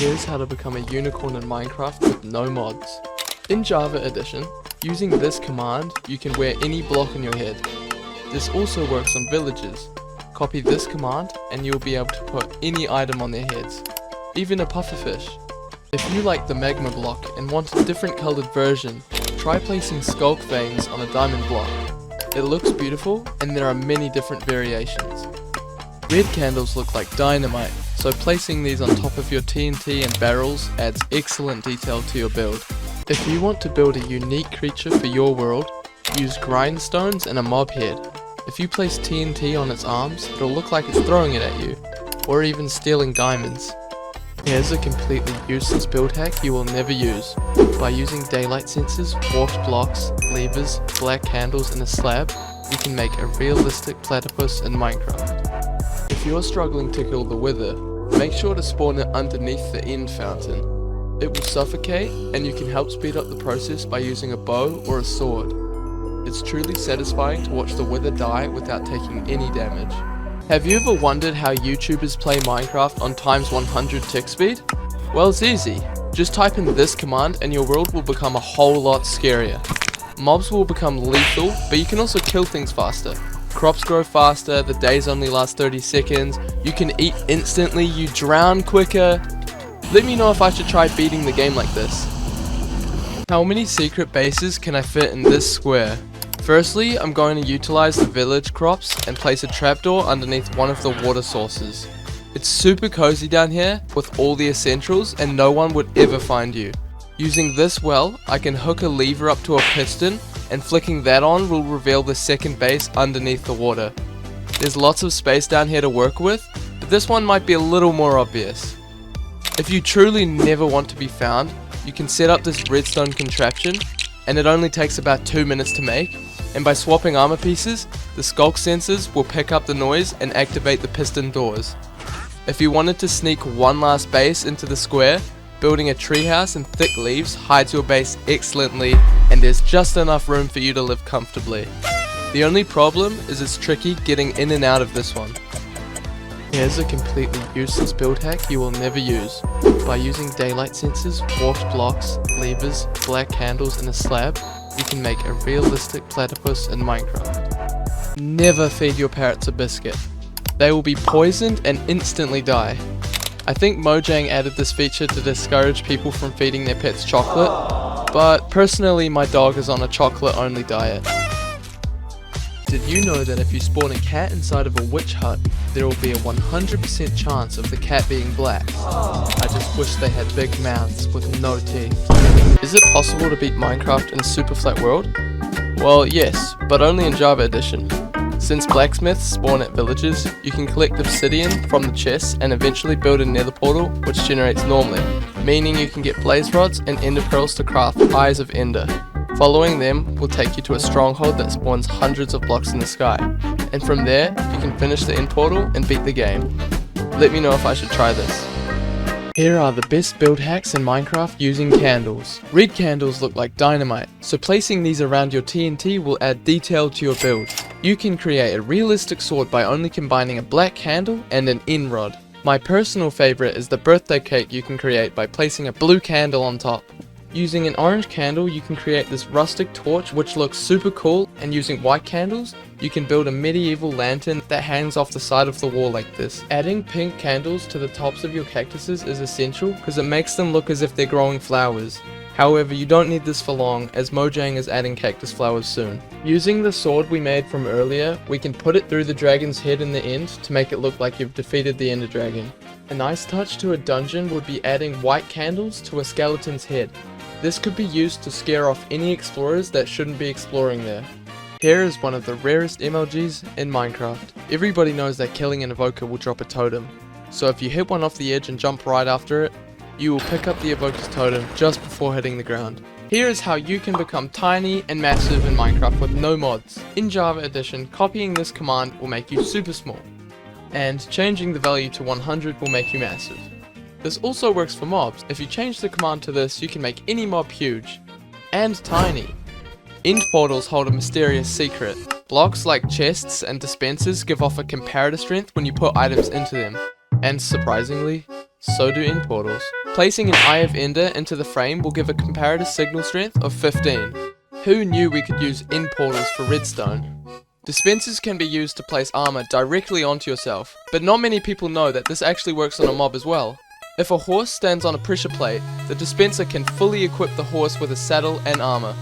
Here's how to become a unicorn in Minecraft with no mods. In Java Edition, using this command, you can wear any block on your head. This also works on villagers. Copy this command and you'll be able to put any item on their heads, even a pufferfish. If you like the magma block and want a different colored version, try placing skulk veins on a diamond block. It looks beautiful and there are many different variations. Red candles look like dynamite, so placing these on top of your TNT and barrels adds excellent detail to your build. If you want to build a unique creature for your world, use grindstones and a mob head. If you place TNT on its arms, it'll look like it's throwing it at you, or even stealing diamonds. Here's a completely useless build hack you will never use. By using daylight sensors, warped blocks, levers, black candles and a slab, you can make a realistic platypus in Minecraft. If you're struggling to kill the wither, make sure to spawn it underneath the end fountain. It will suffocate and you can help speed up the process by using a bow or a sword. It's truly satisfying to watch the wither die without taking any damage. Have you ever wondered how YouTubers play Minecraft on ×100 tick speed? Well, it's easy. Just type in this command and your world will become a whole lot scarier. Mobs will become lethal, but you can also kill things faster. Crops grow faster, the days only last 30 seconds, you can eat instantly, you drown quicker. Let me know if I should try beating the game like this. How many secret bases can I fit in this square? Firstly, I'm going to utilize the village crops and place a trapdoor underneath one of the water sources. It's super cozy down here with all the essentials and no one would ever find you. Using this well, I can hook a lever up to a piston and flicking that on will reveal the second base underneath the water. There's lots of space down here to work with, but this one might be a little more obvious. If you truly never want to be found, you can set up this redstone contraption and it only takes about 2 minutes to make, and by swapping armor pieces, the skulk sensors will pick up the noise and activate the piston doors. If you wanted to sneak one last base into the square, building a treehouse and thick leaves hides your base excellently and there's just enough room for you to live comfortably. The only problem is it's tricky getting in and out of this one. Here's a completely useless build hack you will never use. By using daylight sensors, warped blocks, levers, black candles and a slab, you can make a realistic platypus in Minecraft. Never feed your parrots a biscuit. They will be poisoned and instantly die. I think Mojang added this feature to discourage people from feeding their pets chocolate, but personally my dog is on a chocolate only diet. Did you know that if you spawn a cat inside of a witch hut, there will be a 100% chance of the cat being black? I just wish they had big mouths with no teeth. Is it possible to beat Minecraft in a super flat world? Well, yes, but only in Java Edition. Since blacksmiths spawn at villages, you can collect obsidian from the chests and eventually build a nether portal which generates normally, meaning you can get blaze rods and ender pearls to craft Eyes of Ender. Following them will take you to a stronghold that spawns hundreds of blocks in the sky, and from there you can finish the end portal and beat the game. Let me know if I should try this. Here are the best build hacks in Minecraft using candles. Red candles look like dynamite, so placing these around your TNT will add detail to your build. You can create a realistic sword by only combining a black candle and an end rod. My personal favorite is the birthday cake you can create by placing a blue candle on top. Using an orange candle you can create this rustic torch which looks super cool, and using white candles you can build a medieval lantern that hangs off the side of the wall like this. Adding pink candles to the tops of your cactuses is essential because it makes them look as if they're growing flowers. However, you don't need this for long as Mojang is adding cactus flowers soon. Using the sword we made from earlier, we can put it through the dragon's head in the end to make it look like you've defeated the ender dragon. A nice touch to a dungeon would be adding white candles to a skeleton's head. This could be used to scare off any explorers that shouldn't be exploring there. Here is one of the rarest MLGs in Minecraft. Everybody knows that killing an evoker will drop a totem, so if you hit one off the edge and jump right after it, you will pick up the evoker's totem just before hitting the ground. Here is how you can become tiny and massive in Minecraft with no mods. In Java Edition, copying this command will make you super small, and changing the value to 100 will make you massive. This also works for mobs. If you change the command to this, you can make any mob huge and tiny. End portals hold a mysterious secret. Blocks like chests and dispensers give off a comparative strength when you put items into them. And surprisingly, so do end portals. Placing an Eye of Ender into the frame will give a comparative signal strength of 15. Who knew we could use end portals for redstone? Dispensers can be used to place armor directly onto yourself, but not many people know that this actually works on a mob as well. If a horse stands on a pressure plate, the dispenser can fully equip the horse with a saddle and armor.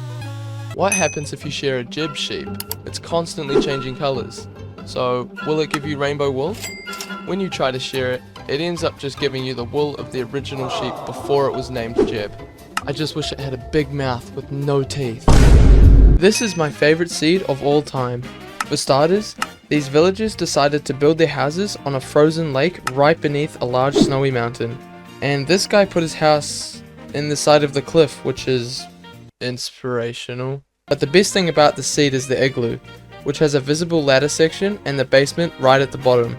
What happens if you share a gib sheep? It's constantly changing colors. So, will it give you rainbow wool? When you try to share it, it ends up just giving you the wool of the original sheep before it was named Jib. I just wish it had a big mouth with no teeth. This is my favorite seed of all time. For starters, these villagers decided to build their houses on a frozen lake right beneath a large snowy mountain. And this guy put his house in the side of the cliff, which is inspirational. But the best thing about the seed is the igloo, which has a visible ladder section and the basement right at the bottom.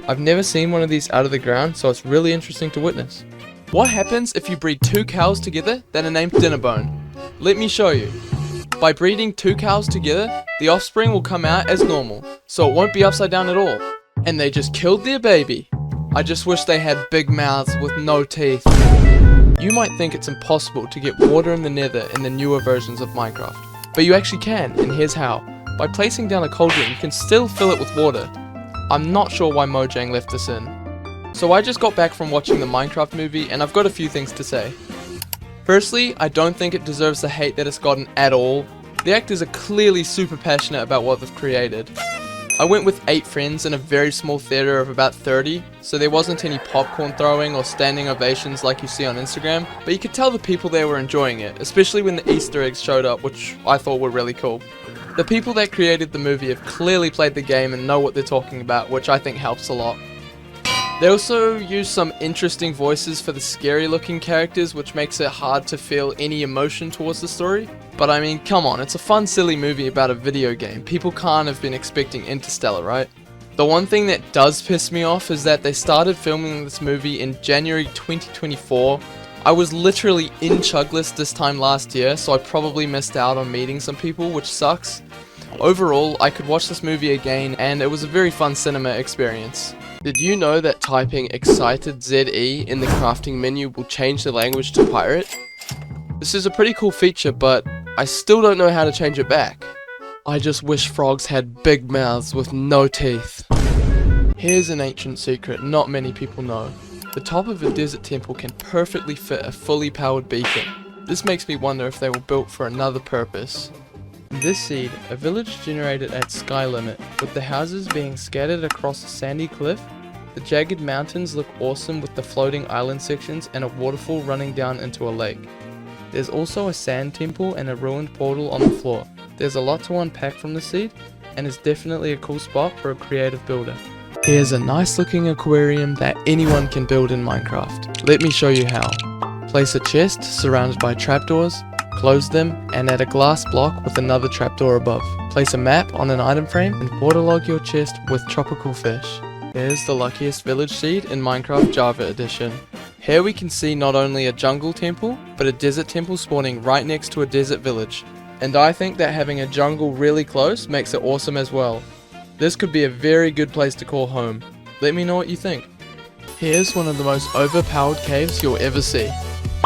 I've never seen one of these out of the ground, so it's really interesting to witness. What happens if you breed two cows together that are named Dinnerbone? Let me show you. By breeding two cows together, the offspring will come out as normal, so it won't be upside down at all. And they just killed their baby. I just wish they had big mouths with no teeth. You might think it's impossible to get water in the nether in the newer versions of Minecraft, but you actually can, and here's how. By placing down a cauldron, you can still fill it with water. I'm not sure why Mojang left this in. So I just got back from watching the Minecraft movie and I've got a few things to say. Firstly, I don't think it deserves the hate that it's gotten at all. The actors are clearly super passionate about what they've created. I went with 8 friends in a very small theater of about 30, so there wasn't any popcorn throwing or standing ovations like you see on Instagram, but you could tell the people there were enjoying it, especially when the Easter eggs showed up, which I thought were really cool. The people that created the movie have clearly played the game and know what they're talking about, which I think helps a lot. They also use some interesting voices for the scary looking characters, which makes it hard to feel any emotion towards the story. But I mean, come on, it's a fun silly movie about a video game. People can't have been expecting Interstellar, right? The one thing that does piss me off is that they started filming this movie in January 2024. I was literally in Chuglist this time last year, so I probably missed out on meeting some people, which sucks. Overall, I could watch this movie again, and it was a very fun cinema experience. Did you know that typing excited ZE in the crafting menu will change the language to pirate? This is a pretty cool feature, but I still don't know how to change it back. I just wish frogs had big mouths with no teeth. Here's an ancient secret not many people know. The top of a desert temple can perfectly fit a fully powered beacon. This makes me wonder if they were built for another purpose. In this seed, a village generated at sky limit, with the houses being scattered across a sandy cliff. The jagged mountains look awesome with the floating island sections and a waterfall running down into a lake. There's also a sand temple and a ruined portal on the floor. There's a lot to unpack from the seed, and it's definitely a cool spot for a creative builder. Here's a nice looking aquarium that anyone can build in Minecraft. Let me show you how. Place a chest surrounded by trapdoors, close them, and add a glass block with another trapdoor above. Place a map on an item frame and waterlog your chest with tropical fish. Here's the luckiest village seed in Minecraft Java Edition. Here we can see not only a jungle temple, but a desert temple spawning right next to a desert village. And I think that having a jungle really close makes it awesome as well. This could be a very good place to call home. Let me know what you think. Here's one of the most overpowered caves you'll ever see.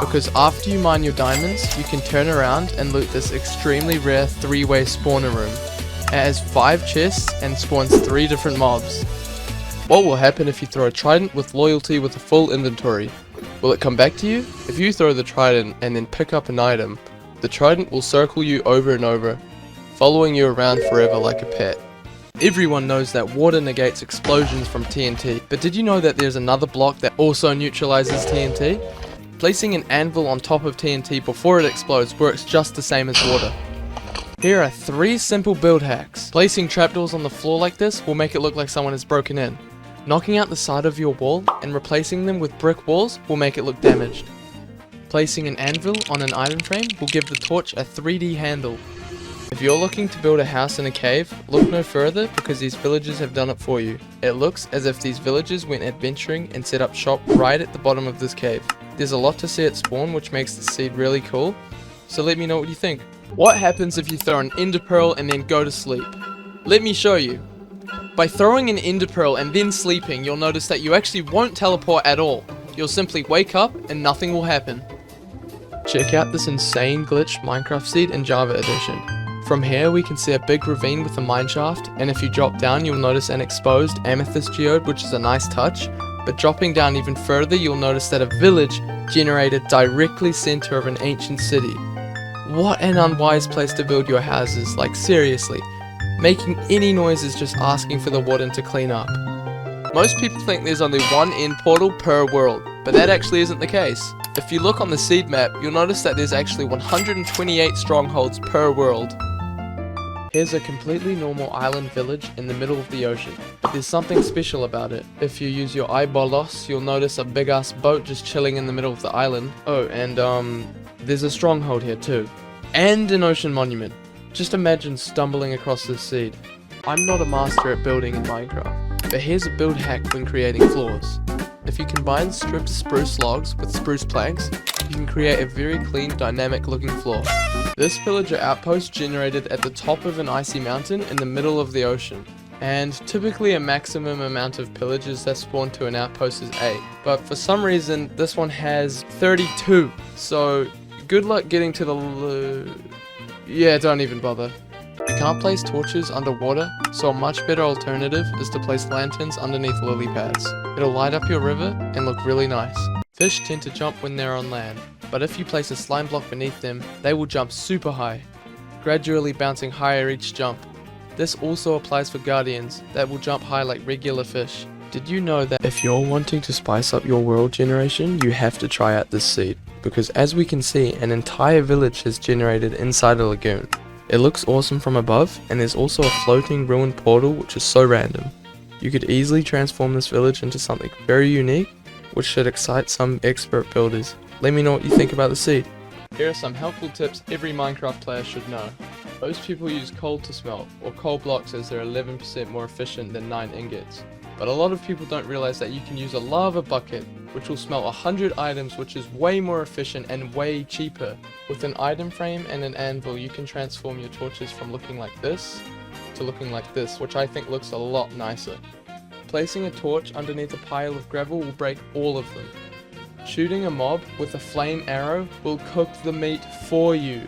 Because after you mine your diamonds, you can turn around and loot this extremely rare 3-way spawner room. It has 5 chests and spawns 3 different mobs. What will happen if you throw a trident with loyalty with a full inventory? Will it come back to you? If you throw the trident and then pick up an item, the trident will circle you over and over, following you around forever like a pet. Everyone knows that water negates explosions from TNT, but did you know that there's another block that also neutralizes TNT? Placing an anvil on top of TNT before it explodes works just the same as water. Here are 3 simple build hacks. Placing trapdoors on the floor like this will make it look like someone has broken in. Knocking out the side of your wall and replacing them with brick walls will make it look damaged. Placing an anvil on an item frame will give the torch a 3D handle. If you're looking to build a house in a cave, look no further because these villagers have done it for you. It looks as if these villagers went adventuring and set up shop right at the bottom of this cave. There's a lot to see at spawn, which makes the seed really cool, so let me know what you think. What happens if you throw an ender pearl and then go to sleep? Let me show you. By throwing an ender pearl and then sleeping, you'll notice that you actually won't teleport at all. You'll simply wake up and nothing will happen. Check out this insane glitched Minecraft seed in Java edition. From here we can see a big ravine with a mineshaft, and if you drop down you'll notice an exposed amethyst geode, which is a nice touch, but dropping down even further you'll notice that a village generated directly center of an ancient city. What an unwise place to build your houses, like seriously. Making any noise is just asking for the warden to clean up. Most people think there's only one end portal per world, but that actually isn't the case. If you look on the seed map, you'll notice that there's actually 128 strongholds per world. Here's a completely normal island village in the middle of the ocean, but there's something special about it. If you use your eyeballs, you'll notice a big ass boat just chilling in the middle of the island. Oh, and there's a stronghold here too. And an ocean monument. Just imagine stumbling across this seed. I'm not a master at building in Minecraft, but here's a build hack when creating floors. If you combine stripped spruce logs with spruce planks, you can create a very clean, dynamic looking floor. This villager outpost generated at the top of an icy mountain in the middle of the ocean. And typically a maximum amount of pillagers that spawn to an outpost is 8, but for some reason this one has 32, so good luck getting to the yeah, don't even bother. You can't place torches underwater, so a much better alternative is to place lanterns underneath lily pads. It'll light up your river and look really nice. Fish tend to jump when they're on land, but if you place a slime block beneath them, they will jump super high, gradually bouncing higher each jump. This also applies for guardians that will jump high like regular fish. Did you know that if you're wanting to spice up your world generation, you have to try out this seed? Because as we can see, an entire village has generated inside a lagoon. It looks awesome from above, and there's also a floating ruined portal which is so random. You could easily transform this village into something very unique, which should excite some expert builders. Let me know what you think about the seed. Here are some helpful tips every Minecraft player should know. Most people use coal to smelt, or coal blocks, as they're 11% more efficient than 9 ingots. But a lot of people don't realize that you can use a lava bucket, which will smelt 100 items, which is way more efficient and way cheaper. With an item frame and an anvil, you can transform your torches from looking like this to looking like this, which I think looks a lot nicer. Placing a torch underneath a pile of gravel will break all of them. Shooting a mob with a flame arrow will cook the meat for you.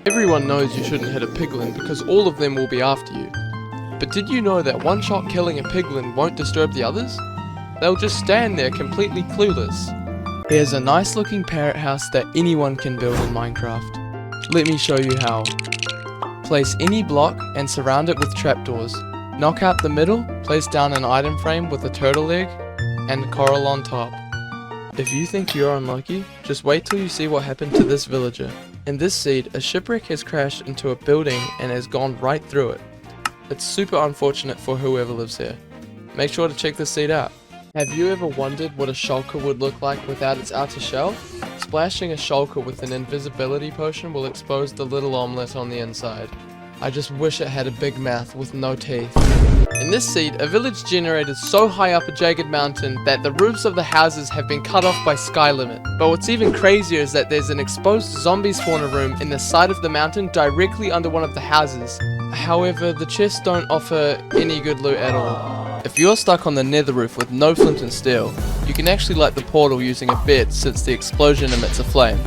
Everyone knows you shouldn't hit a piglin because all of them will be after you. But did you know that one shot killing a piglin won't disturb the others? They'll just stand there completely clueless. Here's a nice looking parrot house that anyone can build in Minecraft. Let me show you how. Place any block and surround it with trapdoors. Knock out the middle, place down an item frame with a turtle egg and coral on top. If you think you're unlucky, just wait till you see what happened to this villager. In this seed, a shipwreck has crashed into a building and has gone right through it. It's super unfortunate for whoever lives here. Make sure to check this seed out. Have you ever wondered what a shulker would look like without its outer shell? Splashing a shulker with an invisibility potion will expose the little omelette on the inside. I just wish it had a big mouth with no teeth. In this seed, a village generated so high up a jagged mountain that the roofs of the houses have been cut off by sky limit. But what's even crazier is that there's an exposed zombie spawner room in the side of the mountain directly under one of the houses. However, the chests don't offer any good loot at all. If you're stuck on the nether roof with no flint and steel, you can actually light the portal using a bed since the explosion emits a flame.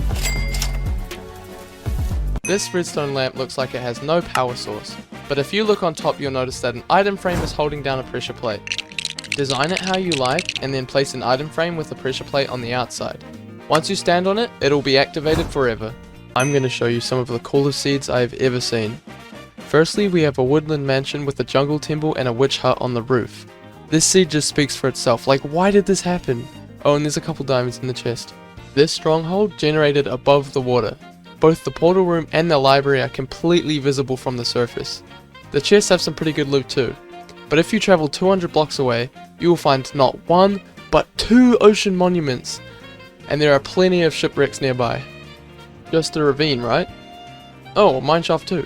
This redstone lamp looks like it has no power source, but if you look on top you'll notice that an item frame is holding down a pressure plate. Design it how you like and then place an item frame with a pressure plate on the outside. Once you stand on it, it'll be activated forever. I'm going to show you some of the coolest seeds I have ever seen. Firstly, we have a woodland mansion with a jungle temple and a witch hut on the roof. This seed just speaks for itself, like why did this happen? Oh, and there's a couple diamonds in the chest. This stronghold generated above the water. Both the portal room and the library are completely visible from the surface. The chests have some pretty good loot too, but if you travel 200 blocks away, you will find not one, but 2 ocean monuments, and there are plenty of shipwrecks nearby. Just a ravine, right? Oh, a mineshaft too.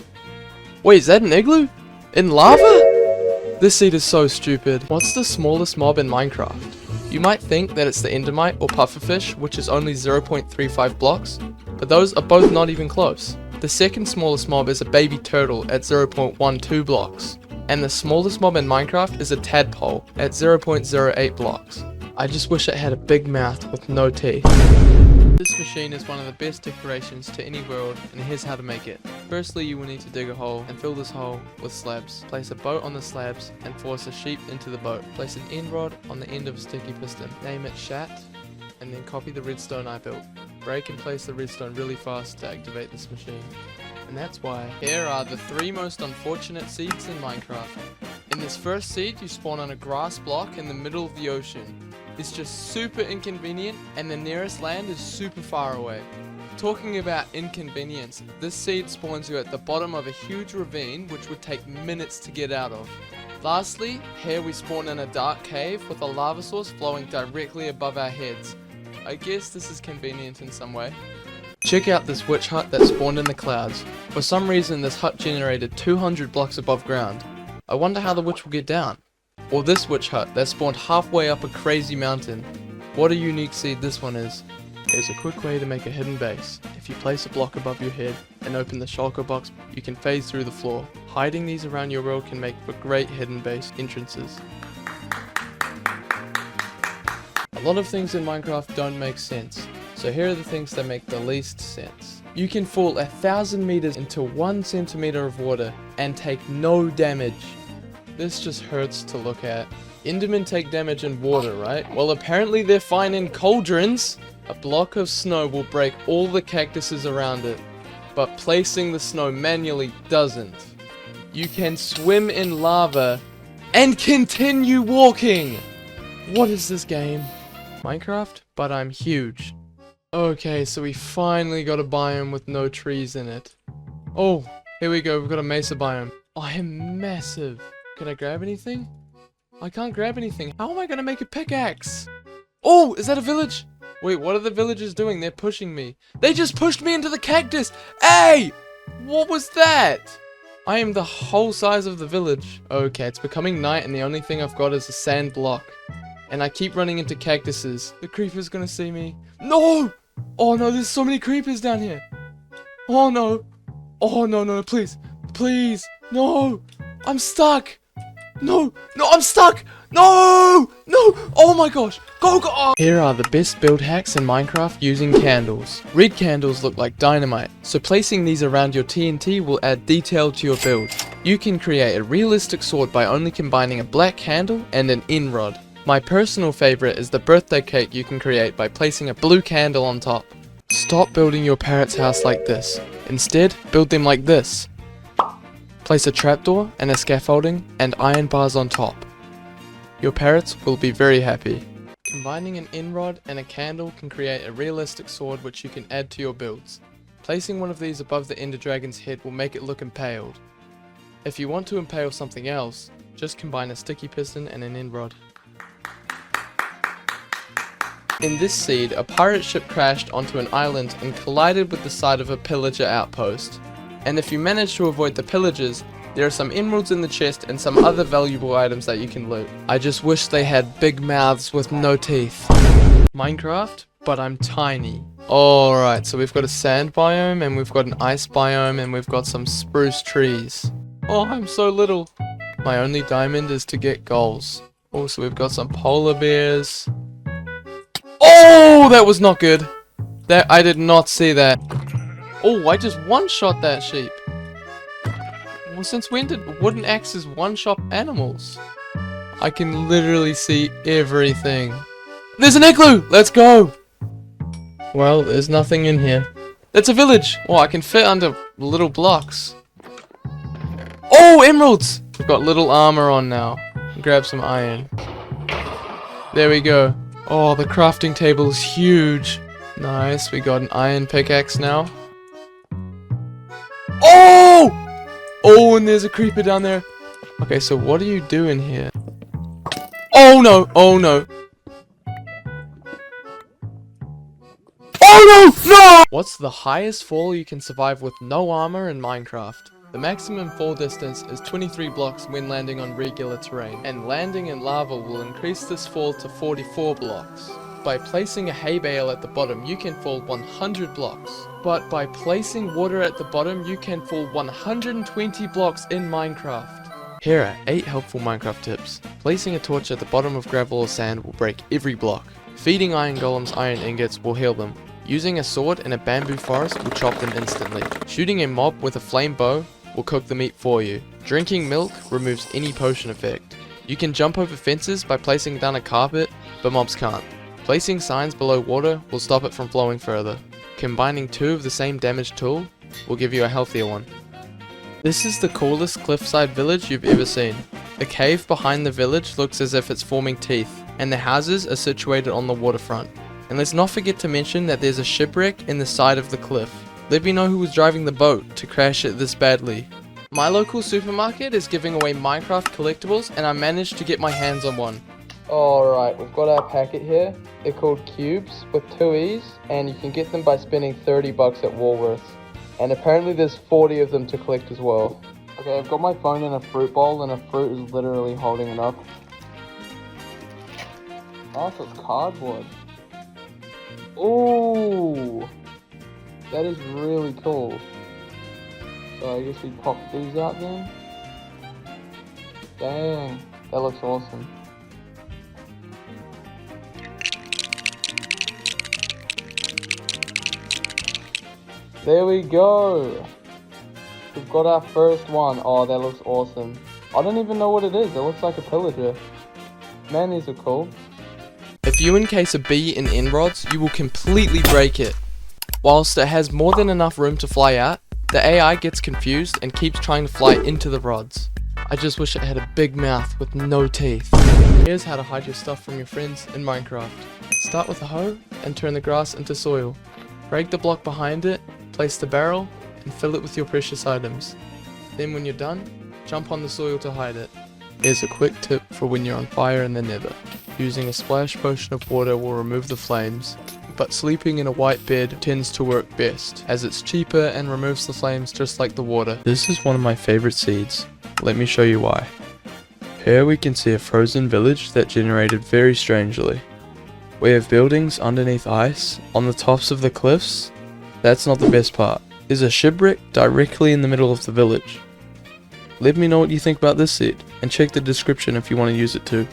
Wait, is that an igloo? In lava? This seed is so stupid. What's the smallest mob in Minecraft? You might think that it's the endermite or pufferfish, which is only 0.35 blocks, but those are both not even close. The second smallest mob is a baby turtle at 0.12 blocks, and the smallest mob in Minecraft is a tadpole at 0.08 blocks. I just wish it had a big mouth with no teeth. This machine is one of the best decorations to any world, and here's how to make it. Firstly, you will need to dig a hole and fill this hole with slabs. Place a boat on the slabs and force a sheep into the boat. Place an end rod on the end of a sticky piston. Name it Shat, and then copy the redstone I built. Break and place the redstone really fast to activate this machine. And that's why. Here are the 3 most unfortunate seeds in Minecraft. In this first seed, you spawn on a grass block in the middle of the ocean. It's just super inconvenient, and the nearest land is super far away. Talking about inconvenience, this seed spawns you at the bottom of a huge ravine which would take minutes to get out of. Lastly, here we spawn in a dark cave with a lava source flowing directly above our heads. I guess this is convenient in some way. Check out this witch hut that spawned in the clouds. For some reason this hut generated 200 blocks above ground. I wonder how the witch will get down. Or this witch hut that spawned halfway up a crazy mountain. What a unique seed this one is. Here's a quick way to make a hidden base. If you place a block above your head and open the shulker box, you can phase through the floor. Hiding these around your world can make for great hidden base entrances. A lot of things in Minecraft don't make sense, so here are the things that make the least sense. You can fall 1,000 meters into 1 centimeter of water and take no damage. This just hurts to look at. Endermen take damage in water, right? Well, apparently they're fine in cauldrons. A block of snow will break all the cactuses around it, but placing the snow manually doesn't. You can swim in lava and continue walking! What is this game? Minecraft? But I'm huge. Okay, so we finally got a biome with no trees in it. Oh, here we go, we've got a mesa biome. I am massive. Can I grab anything? I can't grab anything. How am I gonna make a pickaxe? Oh, is that a village? Wait, what are the villagers doing? They're pushing me. They just pushed me into the cactus! Hey! What was that? I am the whole size of the village. Okay, it's becoming night and the only thing I've got is a sand block. And I keep running into cactuses. The creeper's gonna see me. No! Oh no, there's so many creepers down here. Oh no. Oh no, no, please. Please. No! I'm stuck! No! No, I'm stuck! No! No! Oh my gosh! Go, go! Oh. Here are the best build hacks in Minecraft using candles. Red candles look like dynamite, so placing these around your TNT will add detail to your build. You can create a realistic sword by only combining a black candle and an end rod. My personal favorite is the birthday cake you can create by placing a blue candle on top. Stop building your parrot's house like this. Instead, build them like this. Place a trapdoor and a scaffolding and iron bars on top. Your parrots will be very happy. Combining an end rod and a candle can create a realistic sword which you can add to your builds. Placing one of these above the ender dragon's head will make it look impaled. If you want to impale something else, just combine a sticky piston and an end rod. In this seed, a pirate ship crashed onto an island and collided with the side of a pillager outpost. And if you manage to avoid the pillagers, there are some emeralds in the chest and some other valuable items that you can loot. I just wish they had big mouths with no teeth. Minecraft, but I'm tiny. Alright, so we've got a sand biome and we've got an ice biome and we've got some spruce trees. Oh, I'm so little. My only diamond is to get goals. Also, we've got some polar bears. Oh, that was not good. I did not see that. Oh, I just one-shot that sheep. Well, since when did wooden axes one-shot animals? I can literally see everything. There's an igloo! Let's go! Well, there's nothing in here. That's a village! Oh, I can fit under little blocks. Oh, emeralds! We've got little armor on now. Grab some iron. There we go. Oh, the crafting table is huge. Nice, we got an iron pickaxe now. Oh! Oh, and there's a creeper down there. Okay, so what do you do in here? Oh no! Oh no! Oh no! No! What's the highest fall you can survive with no armor in Minecraft? The maximum fall distance is 23 blocks when landing on regular terrain, and landing in lava will increase this fall to 44 blocks. By placing a hay bale at the bottom, you can fall 100 blocks. But by placing water at the bottom, you can fall 120 blocks in Minecraft. Here are 8 helpful Minecraft tips. Placing a torch at the bottom of gravel or sand will break every block. Feeding iron golems iron ingots will heal them. Using a sword in a bamboo forest will chop them instantly. Shooting a mob with a flame bow will cook the meat for you. Drinking milk removes any potion effect. You can jump over fences by placing down a carpet, but mobs can't. Placing signs below water will stop it from flowing further. Combining 2 of the same damage tool will give you a healthier one. This is the coolest cliffside village you've ever seen. The cave behind the village looks as if it's forming teeth, and the houses are situated on the waterfront. And let's not forget to mention that there's a shipwreck in the side of the cliff. Let me know who was driving the boat to crash it this badly. My local supermarket is giving away Minecraft collectibles, and I managed to get my hands on one. Alright, we've got our packet here. They're called cubes with 2 E's, and you can get them by spending $30 at Woolworths. And apparently there's 40 of them to collect as well. Okay, I've got my phone in a fruit bowl, and a fruit is literally holding it up. Oh, so it's cardboard. Ooh, that is really cool. So I guess we pop these out then. Dang, that looks awesome. There we go. We've got our first one. Oh, that looks awesome. I don't even know what it is. It looks like a pillager. Man, these are cool. If you encase a bee in end rods, you will completely break it. Whilst it has more than enough room to fly out, the AI gets confused and keeps trying to fly into the rods. I just wish it had a big mouth with no teeth. Here's how to hide your stuff from your friends in Minecraft. Start with a hoe and turn the grass into soil. Break the block behind it, place the barrel, and fill it with your precious items. Then when you're done, jump on the soil to hide it. Here's a quick tip for when you're on fire in the nether. Using a splash potion of water will remove the flames, but sleeping in a white bed tends to work best, as it's cheaper and removes the flames just like the water. This is one of my favorite seeds. Let me show you why. Here we can see a frozen village that generated very strangely. We have buildings underneath ice, on the tops of the cliffs. That's not the best part. There's a shipwreck directly in the middle of the village. Let me know what you think about this seed, and check the description if you want to use it too.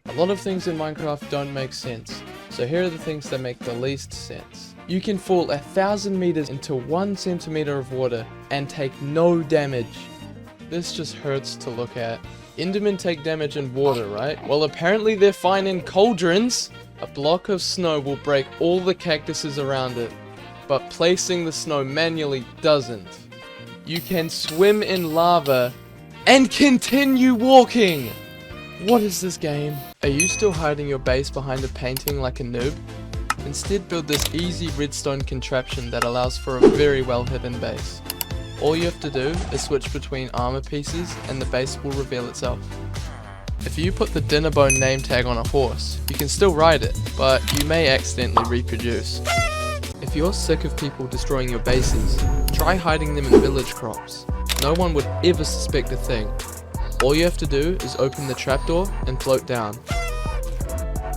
A lot of things in Minecraft don't make sense, so here are the things that make the least sense. You can fall 1,000 meters into 1 centimeter of water and take no damage. This just hurts to look at. Endermen take damage in water, right? Well, apparently they're fine in cauldrons. A block of snow will break all the cactuses around it, but placing the snow manually doesn't. You can swim in lava and continue walking! What is this game? Are you still hiding your base behind a painting like a noob? Instead, build this easy redstone contraption that allows for a very well hidden base. All you have to do is switch between armor pieces and the base will reveal itself. If you put the Dinnerbone name tag on a horse, you can still ride it, but you may accidentally reproduce. If you're sick of people destroying your bases, try hiding them in village crops. No one would ever suspect a thing. All you have to do is open the trapdoor and float down.